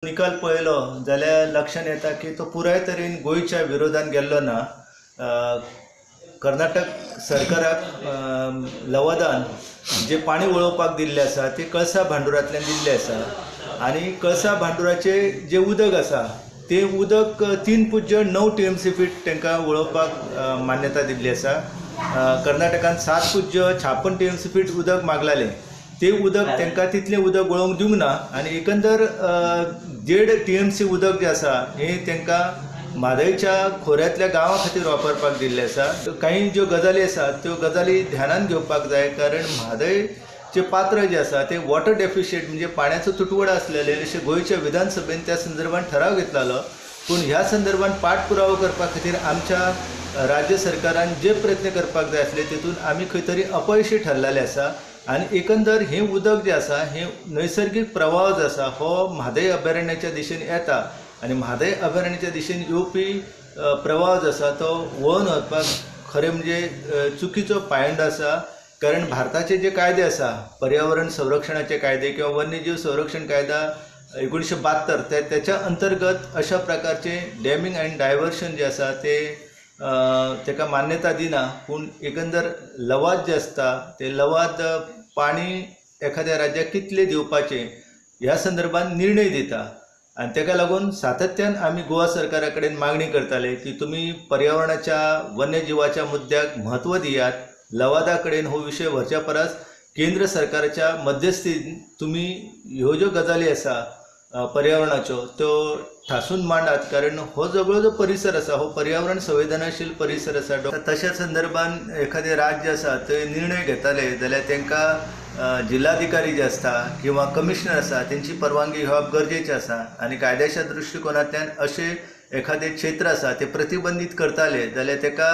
निकाल पळयलो जाल्यार लक्षात येता की तो पुराय तरेन गोंयच्या विरोधान गेल्लो ना। कर्नाटक सरकाराक लवादान जे पाणी वळोवपाक दिल्लें आसा ते कळसा भांडुरांतल्यान दिल्लें आसा आनी कळसा भांडुराचे जे उदक आसा ते उदक 3.9 TMC फीट तांकां वळोवपाक मान्यता दिल्ली आसा। कर्नाटकान 7.56 TMC फीट उदक मागलालें, ते उदक तांकां तितलें उदक वळोवंक दिवंक ना आनी एकंदर 1.5 TMC उदक जे आसा हें तांकां म्हादयच्या खोऱ्यांतल्या गांवां खातीर वापरपाक दिल्लें आसा। काही ज्यो गजाली आसात त्यो गजाली ध्यानान घेवपाक जाय, कारण म्हादयचे पात्र जे आसा ते वॉटर डेफिशियंट म्हणजे पाण्याचो तुटवडो आसलेले अशें गोंयच्या विधानसभेन त्या संदर्भात ठराव घेतलेलो। पूण ह्या संदर्भात पाठपुरावो करपा खातीर आमच्या राज्य सरकारान जे प्रयत्न करपाक जाय आसले तेतून आमी खंय तरी अपयशी ठरलेले आसा आनी एकंदर हे उदक जे आसा हे नैसर्गिक प्रवाह जो आसा हो म्हादय अभयारण्याच्या दिशेन येता आनी म्हादय अभयारण्याच्या दिशेन येवपी प्रवाह जो आसा तो वळोवन वचपाक खरें म्हणजे चुकीचो पायंडो आसा। कारण भारताचे जे कायदे आसा, पर्यावरण संरक्षणाचे कायदे किंवा वन्यजीव संरक्षण कायदा 1972 त्याच्या अंतर्गत अशा प्रकारचे डॅमिंग एंड डायवर्शन जे आसा ते ताका मान्यता दिना। पूण एकंदर लवाद जे आसता ते लवाद पाणी एखाद्या राज्याक कितले दिवपाचे ह्या संदर्भात निर्णय दिता आनी ताका लागून सातत्यान आमी गोवा सरकारा कडेन मागणी करताले की तुमी पर्यावरणाच्या वन्यजीवाच्या मुद्द्याक म्हत्व दियात। लवादा कडेन हो विशय व्हरच्या परस केंद्र सरकाराच्या मध्यस्थीन तुमी ह्यो ज्यो गजाली आसा पर्यावरणाच्यो त्यो ठासून मांडात, कारण हो सगळो जो परिसर आसा हो पर्यावरण संवेदनशील परिसर आसा। तशा संदर्भात एखादे राज्य आसा ते निर्णय घेताले जाल्यार तांकां जिल्हाधिकारी जे आसता किंवा कमिशनर आसा तेंची परवानगी घेवप गरजेचें आसा आनी कायद्याच्या दृश्टिकोनांतल्यान अशें एखादे क्षेत्र आसा ते प्रतिबंधीत करताले जाल्यार ताका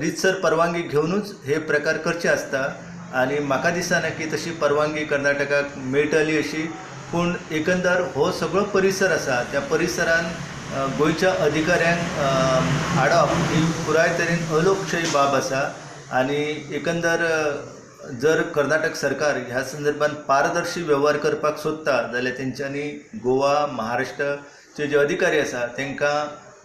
रितसर परवानगी घेवनूच हे प्रकार करचे आसता आनी म्हाका दिसना की तशी परवानगी कर्नाटकाक मेळटली अशी। पूण एकंदर हो सगळो परिसर आसा त्या परिसरान गोंयच्या अधिकाऱ्यांक हाडप ही पुराय तरेन अलोकशाही बाब आसा आनी एकंदर जर कर्नाटक सरकार ह्या संदर्भात पारदर्शी व्यवहार करपाक सोदता जाल्यार तेंच्यांनी गोवा महाराष्ट्राचे जे अधिकारी आसा तांकां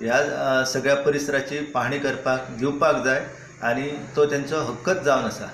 ह्या सगळ्या परिसराची पाहणी करपाक दिवपाक जाय आनी तो तेंचो हक्कच जावन आसा।